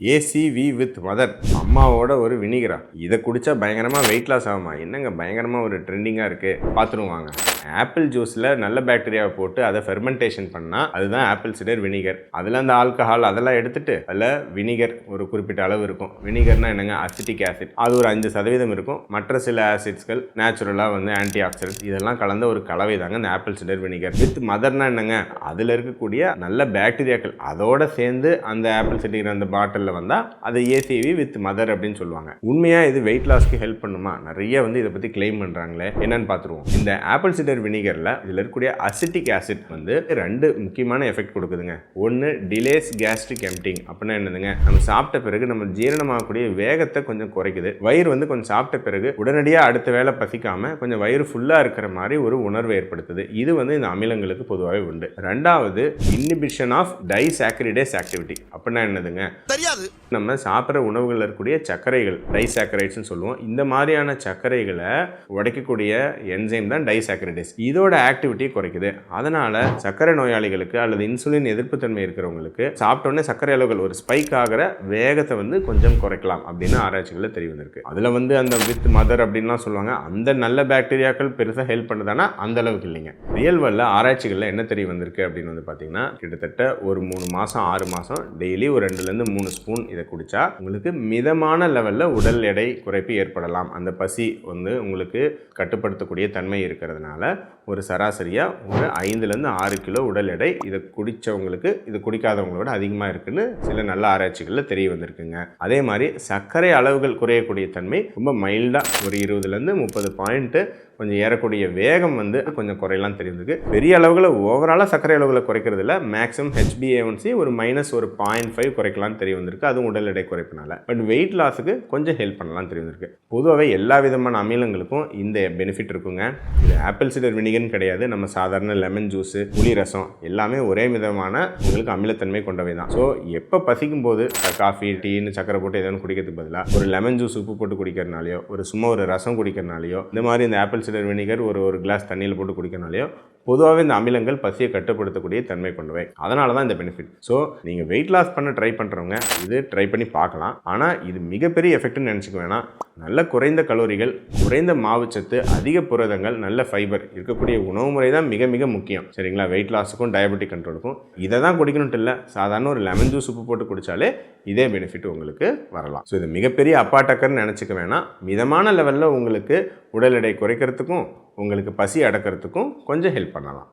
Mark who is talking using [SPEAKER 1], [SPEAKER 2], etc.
[SPEAKER 1] ACV with mother அம்மாவோட ஒரு வினிகரா இதை குடித்தா பயங்கரமாக வெயிட் லாஸ் ஆகுமா? என்னங்க பயங்கரமாக ஒரு ட்ரெண்டிங்காக இருக்குது, பார்த்துருவாங்க. ஆப்பிள் ஜூஸில் நல்ல பாக்டீரியாவை போட்டு அதை ஃபெர்மெண்டேஷன் பண்ணால் அதுதான் ஆப்பிள் சிடர் வினிகர். அதில் அந்த ஆல்கஹால் அதெல்லாம் எடுத்துட்டு அதில் வினிகர் ஒரு குறிப்பிட்ட அளவு இருக்கும். வினிகர்னா என்னங்க, அசிட்டிக் ஆசிட், அது ஒரு 5% இருக்கும். மற்ற சில ஆசிட்ஸ்கள் நேச்சுரலாக வந்து ஆன்டி ஆக்சிடென்ட் இதெல்லாம் கலந்த ஒரு கலவை தாங்க இந்த ஆப்பிள் சிடர் வினிகர். வித் மதர்னா என்னங்க, அதில் இருக்கக்கூடிய நல்ல பாக்டீரியாக்கள் அதோட சேர்ந்து அந்த ஆப்பிள் சிடர் அந்த பாட்டிலில் வந்தால் அது ஏசிவி வித் மதர் அப்படின்னு சொல்லுவாங்க. உண்மையாக இது வெயிட் லாஸ்க்கு ஹெல்ப் பண்ணுமா? நிறைய வந்து இதை பற்றி கிளைம் பண்ணுறாங்களே, என்னன்னு பார்த்துருவோம். இந்த ஆப்பிள் சிடர் வினிகரில் இதில் இருக்கக்கூடிய அசிட்டிக் ஆசிட் வந்து 2 முக்கியமான எஃபெக்ட் கொடுக்குதுங்க. ஒன்று டிலேஸ் கேஸ்ட்ரிக் எம்டிங். அப்படின்னா என்னதுங்க, நம்ம சாப்பிட்ட பிறகு நம்ம ஜீரணமாகக்கூடிய வேகத்தை கொஞ்சம் குறைக்குது. வயிறு வந்து கொஞ்சம் சாப்பிட்ட பிறகு உடனடியாக அடுத்த வேளை பசிக்காம கொஞ்சம் வயிறு ஃபுல்லாக இருக்கிற மாதிரி ஒரு உணர்வை ஏற்படுத்துது. இது வந்து இந்த அமிலங்களுக்கு பொதுவாகவே உண்டு. 2வது இன்ஹிபிஷன் ஆஃப் டைசாக்கரைடேஸ் ஆக்டிவிட்டி. அப்படின்னா என்னதுங்க, தெரியாது. நம்ம சாப்பிட்ற உணவுகளில் இருக்கக்கூடிய சர்க்கரைகள் டைசாக்கரைட்ஸ்னு சொல்லுவோம். இந்த மாதிரியான சர்க்கரைகளை உடைக்கக்கூடிய என்சைம் தான் டைசாக்கரைடேஸ். இதோட ஆக்டிவிட்டி குறைக்குது. அதனால சர்க்கரை நோயாளிகளுக்கு அல்லது இன்சுலின் எதிர்ப்பு தன்மை இருக்கிறவங்களுக்கு சாப்பிட்டோன்னே சர்க்கரை அளவுகள் ஒரு ஸ்பைக் ஆகிற வேகத்தை வந்து கொஞ்சம் குறைக்கலாம் அப்படின்னு ஆராய்ச்சிகளில் தெரிய வந்திருக்கு. அதில் வந்து அந்த வித் மதர் அப்படின்லாம் சொல்லுவாங்க. அந்த நல்ல பாக்டீரியாக்கள் பெருசாக ஹெல்ப் பண்ணுதானா? அந்த அளவுக்கு இல்லைங்க. ரியல் வேர்ல்டில் ஆராய்ச்சிகளில் என்ன தெரிய வந்திருக்கு அப்படின்னு வந்து பார்த்தீங்கன்னா, கிட்டத்தட்ட ஒரு 3 மாதம் 6 மாதம் டெய்லி ஒரு 2லேருந்து 3 ஸ்பூன் இதை குடித்தா உங்களுக்கு மிதமான லெவலில் உடல் எடை குறைப்பு ஏற்படலாம். அந்த பசி வந்து உங்களுக்கு கட்டுப்படுத்தக்கூடிய தன்மை இருக்கிறதுனால ஒரு சராசரியாக ஒரு 5லேருந்து 6 கிலோ உடல் எடை இதை குடித்தவங்களுக்கு இது குடிக்காதவங்களோட அதிகமாக இருக்குன்னு சில நல்ல ஆராய்ச்சிகளில் தெரிய வந்திருக்குங்க. அதே மாதிரி சர்க்கரை அளவுகள் குறையக்கூடிய தன்மை ரொம்ப மைல்டாக ஒரு 20லேருந்து 30 பாயிண்ட்டு கொஞ்சம் ஏறக்கூடிய வேகம் வந்து கொஞ்சம் குறையலாம் தெரியுதுக்கு. பெரிய அளவுகளை ஓவராலாக சர்க்கரை அளவுகளை குறைக்கிறது இல்லை. மேக்ஸிமம் HbA1c ஒரு -1.5 குறைக்கலாம்னு தெரிய வந்திருக்கு. அதுவும் உடல் எடை குறைப்பினால. பட் வெயிட் லாஸுக்கு கொஞ்சம் ஹெல்ப் பண்ணலாம் தெரிய வந்திருக்கு. பொதுவாகவே எல்லா விதமான அமிலங்களுக்கும் இந்த பெனிஃபிட் இருக்குங்க. இது ஆப்பிள் சிடர் வினிகர்னு கிடையாது. நம்ம சாதாரண லெமன் ஜூஸு, புளி ரசம் எல்லாமே ஒரே விதமான உங்களுக்கு அமிலத்தன்மை கொண்டவை தான். ஸோ எப்போ பசிக்கும் போது காஃபி டீன்னு சக்கரை போட்டு எதாவது குடிக்கிறதுக்கு பதிலாக ஒரு லெமன் ஜூஸ் உப்பு போட்டு குடிக்கிறனாலையோ, ஒரு ரசம் குடிக்கிறனாலையோ, இந்த மாதிரி இந்த ஆப்பிள் சிடர் வினிகர் ஒரு கிளாஸ் தண்ணியில் போட்டு குடிக்கிறனாலையோ பொதுவாகவே இந்த அமிலங்கள் பசியை கட்டுப்படுத்தக்கூடிய தன்மை கொண்டவை. அதனால தான் இந்த பெனிஃபிட். ஸோ நீங்கள் வெயிட் லாஸ் பண்ண ட்ரை பண்ணுறவங்க இது ட்ரை பண்ணி பார்க்கலாம். ஆனால் இது மிகப்பெரிய எஃபெக்ட்னு நினச்சிக்க வேணாம். நல்ல குறைந்த கலோரிகள், குறைந்த மாவுச்சத்து, அதிக புரதங்கள், நல்ல ஃபைபர் இருக்கக்கூடிய உணவு முறை தான் மிக மிக முக்கியம். சரிங்களா? வெயிட் லாஸுக்கும் டயபெட்டிக் கண்ட்ரோலுக்கும் இதை தான் குடிக்கணும்ட்டு இல்லை. சாதாரண ஒரு லெமன் ஜூஸ் உப்பு போட்டு குடித்தாலே இதே பெனிஃபிட் உங்களுக்கு வரலாம். ஸோ இது மிகப்பெரிய அப்பாட்டக்கர்னு நினச்சிக்க வேணாம். மிதமான லெவலில் உங்களுக்கு உடல் எடை குறைக்கிறதுக்கும் உங்களுக்கு பசி அடக்கிறதுக்கும் கொஞ்சம் ஹெல்ப் பண்ணலாம்.